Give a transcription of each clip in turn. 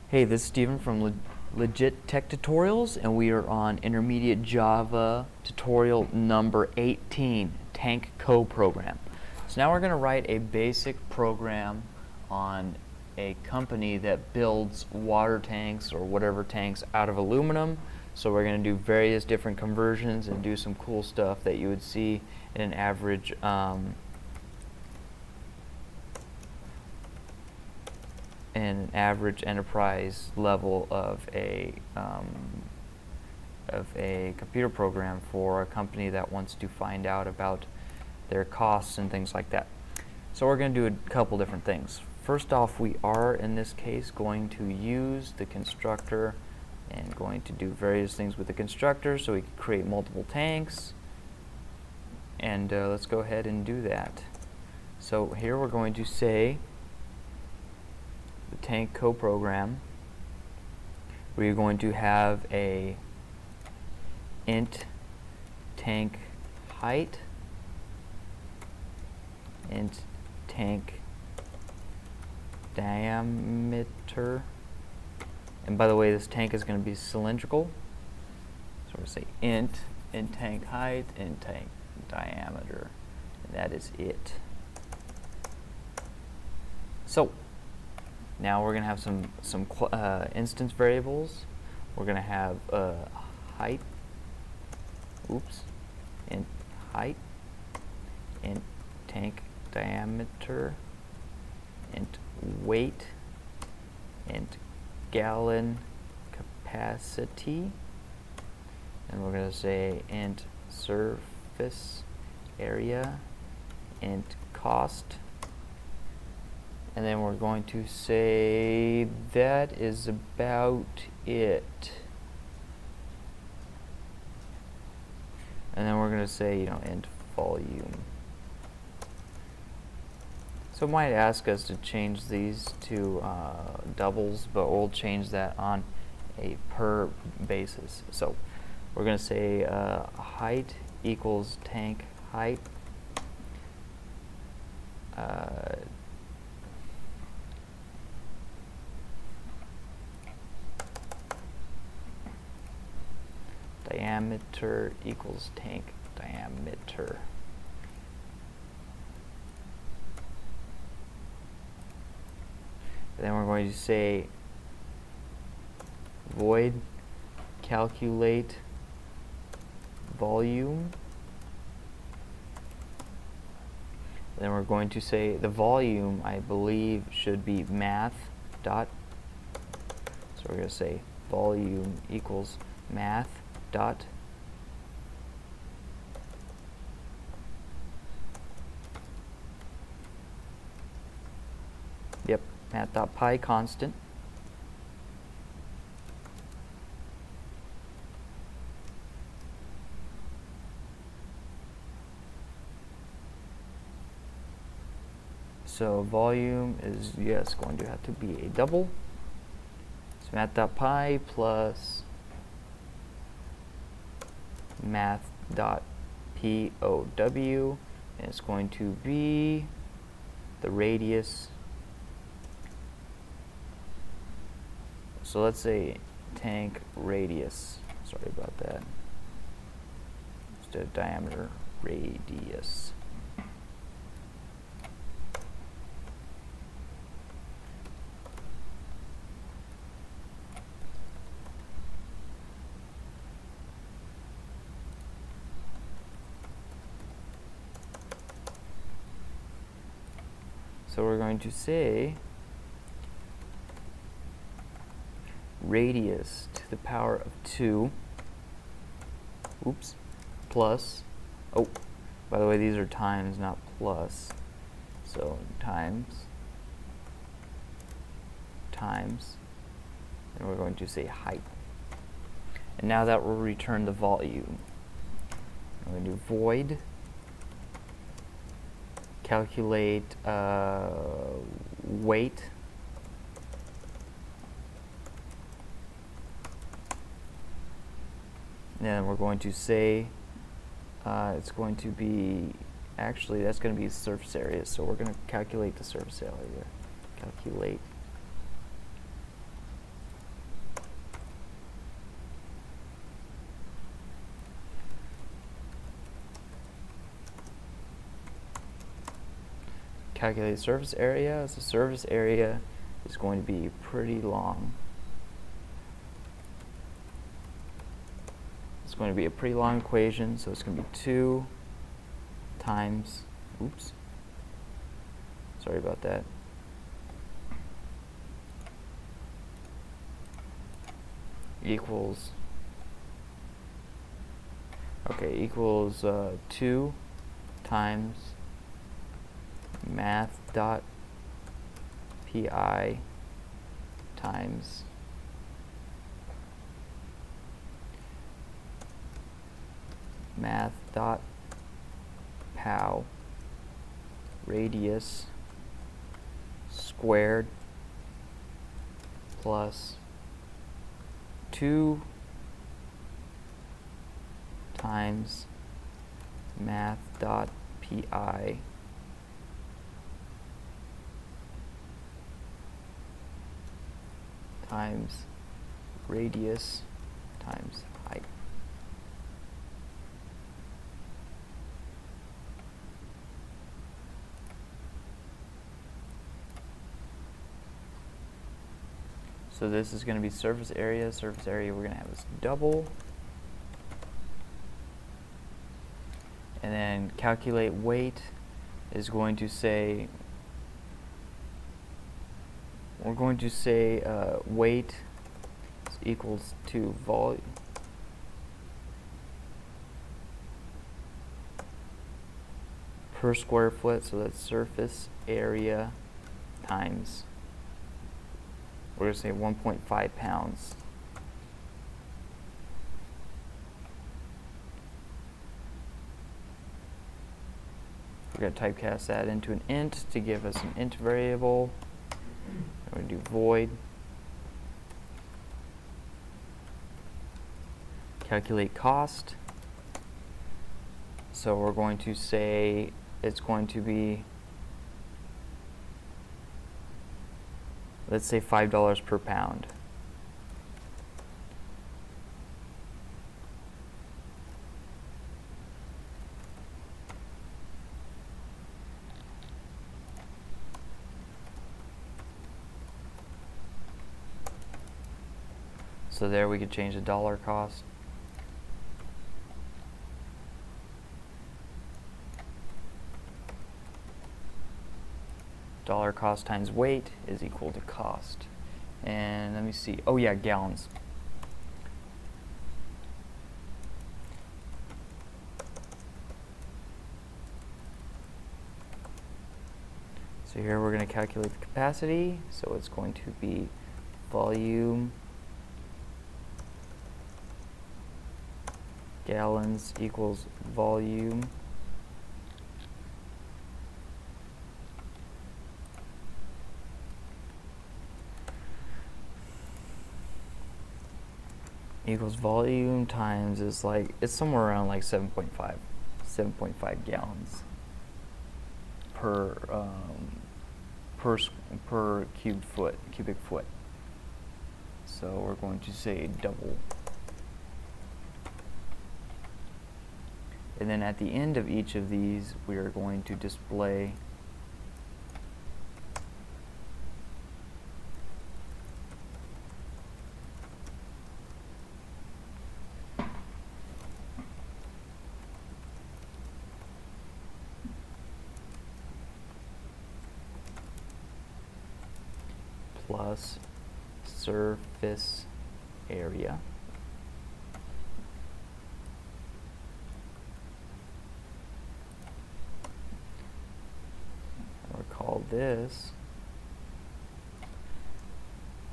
Hey, this is Steven from LegitTechTutorials, and we are on Intermediate Java tutorial number 18, Tank Co-Program. So now we're going to write a basic program on a company that builds water tanks or whatever tanks out of aluminum. So we're going to do various different conversions and do some cool stuff that you would see in an average enterprise level of a computer program for a company that wants to find out about their costs and things like that. So we're going to do a couple different things. First off, we are in this case going to use the constructor and going to do various things with the constructor so we can create multiple tanks, and let's go ahead and do that. So here we're going to say the tank co-program. We're going to have a int tank height, int tank diameter, and by the way, this tank is going to be cylindrical, so we're going to say int tank height, int tank diameter, and that is it. So now we're going to have some instance variables. We're going to have height, int height, int tank diameter, int weight, int gallon capacity, and we're going to say int surface area, int cost. And then we're going to say that is about it. And then we're going to say, int volume. So it might ask us to change these to doubles, but we'll change that on a per basis. So we're going to say height equals tank height. Diameter equals tank diameter. And then we're going to say void calculate volume. And then we're going to say the volume, I believe, should be math dot. So we're going to say volume equals math dot math.py constant. So volume is, yes, going to have to be a double. So math.py plus math.pow, and it's going to be the radius. So let's say tank radius, sorry about that, instead of diameter, radius. So we're going to say radius to the power of 2, plus, by the way, these are times, not plus, so times, and we're going to say height. And now that will return the volume. I'm going to do void calculate weight, and then we're going to say it's going to be, actually that's going to be surface area, so we're going to calculate the surface area. Calculate calculate the surface area. So surface area is going to be pretty long. It's going to be a pretty long equation, so it's going to be 2 times, oops, sorry about that, equals, equals 2 times math dot pi times math dot pow radius squared plus 2 times math dot pi times radius times height. So this is going to be surface area. Surface area we're going to have is double. And then calculate weight is going to say, we're going to say weight is equals to volume per square foot, so that's surface area times, we're going to say 1.5 pounds. We're going to typecast that into an int to give us an int variable. We're going to do void. Calculate cost. So we're going to say it's going to be, let's say $5 per pound. So there we could change the dollar cost. Dollar cost times weight is equal to cost. And let me see. Oh yeah, gallons. So here we're going to calculate the capacity. So it's going to be volume gallons equals volume equals volume times is like, it's somewhere around like 7.5 gallons per cubic foot. So we're going to say double. And then at the end of each of these, we are going to display plus surface area. Or call this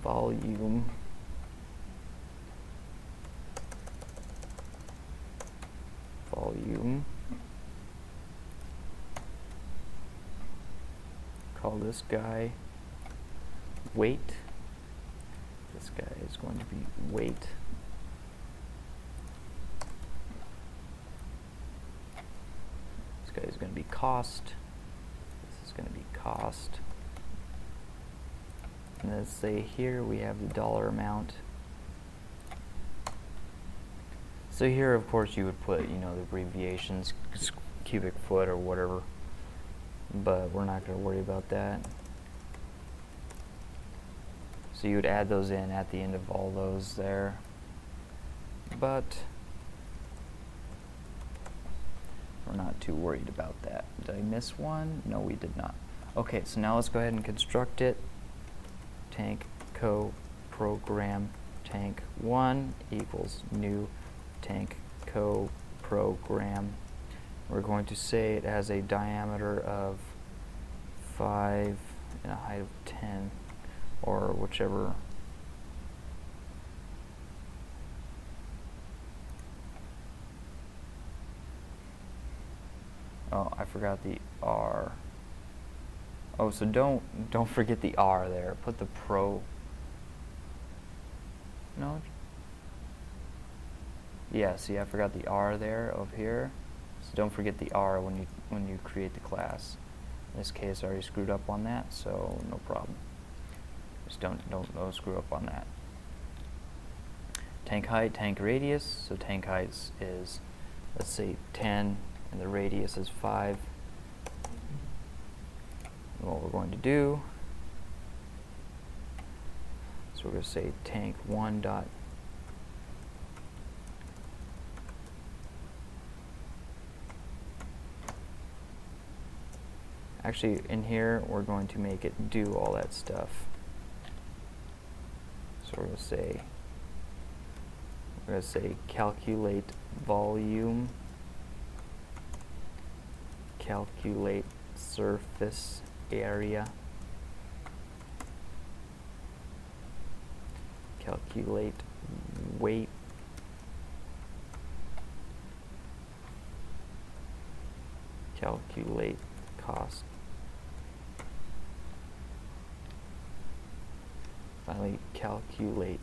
volume call this guy weight. This guy is going to be weight. This guy is going to be cost. This is going to be cost. And let's say here we have the dollar amount. So here, of course, you would put, the abbreviations, cubic foot or whatever. but we're not going to worry about that. So you would add those in at the end of all those there, but we're not too worried about that. Did I miss one? No, we did not. Okay, so now let's go ahead and construct it. Tank co program tank 1 equals new tank co program. We're going to say it has a diameter of 5 and a height of 10, or whichever. Oh, I forgot the R. Oh, so don't forget the R there. Put the pro. No. Yeah, see, I forgot the R there over here. So don't forget the R when you create the class. In this case, I already screwed up on that, so no problem. Just don't screw up on that. Tank height, tank radius. So tank height is, let's say, 10, and the radius is 5. And what we're going to do, so we're going to say tank 1 dot actually in here we're going to make it do all that stuff. So we're going to say calculate volume, calculate surface area, calculate weight, calculate cost, finally calculate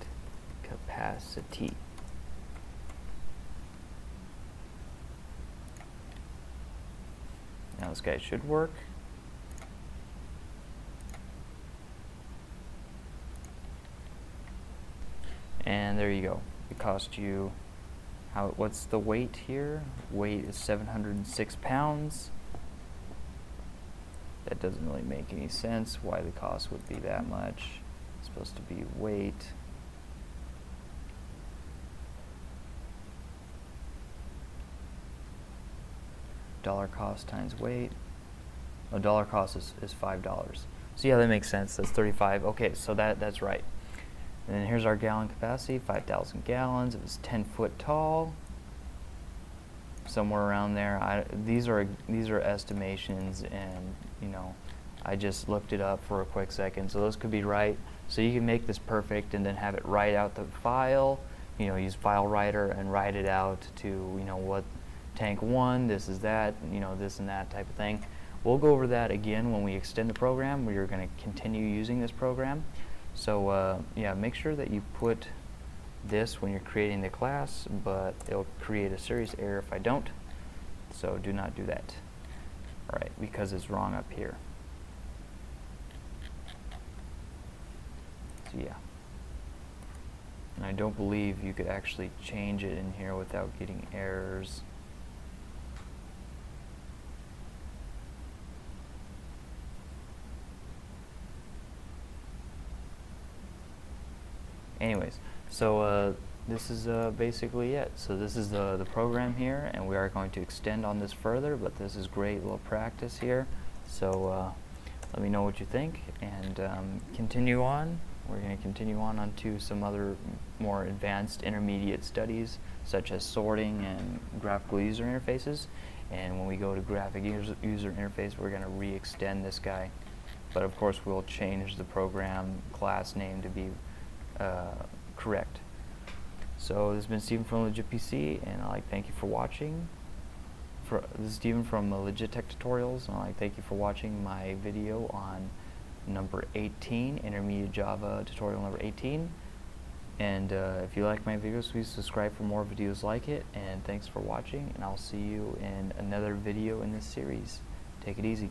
capacity. Now this guy should work. And there you go. It cost you, what's the weight here? Weight is 706 pounds. That doesn't really make any sense why the cost would be that much. It's supposed to be weight. Dollar cost times weight. No, dollar cost is $5. So yeah, that makes sense. That's 35. Okay, so that's right. And then here's our gallon capacity, 5,000 gallons. It was 10 foot tall, somewhere around there. These are estimations, and I just looked it up for a quick second, so those could be right. So you can make this perfect and then have it write out the file. Use file writer and write it out to what tank 1, this is that, this and that type of thing. We'll go over that again when we extend the program. We are going to continue using this program. So yeah, make sure that you put this when you're creating the class, but it'll create a serious error if I don't. So do not do that. All right, because it's wrong up here. So yeah. And I don't believe you could actually change it in here without getting errors. Anyways, so this is basically it. So this is the program here, and we are going to extend on this further, but this is great little practice here. So let me know what you think, and continue on. We're going to continue on to some other more advanced intermediate studies, such as sorting and graphical user interfaces. And when we go to graphic user interface, we're going to re-extend this guy. But of course, we'll change the program class name to be correct. So this has been Steven from LegitPC, and I'd like to thank you for watching. This is Steven from LegitTechTutorials, and I'd like to thank you for watching my video on number 18, Intermediate Java tutorial number 18. And if you like my videos, please subscribe for more videos like it. And thanks for watching, and I'll see you in another video in this series. Take it easy.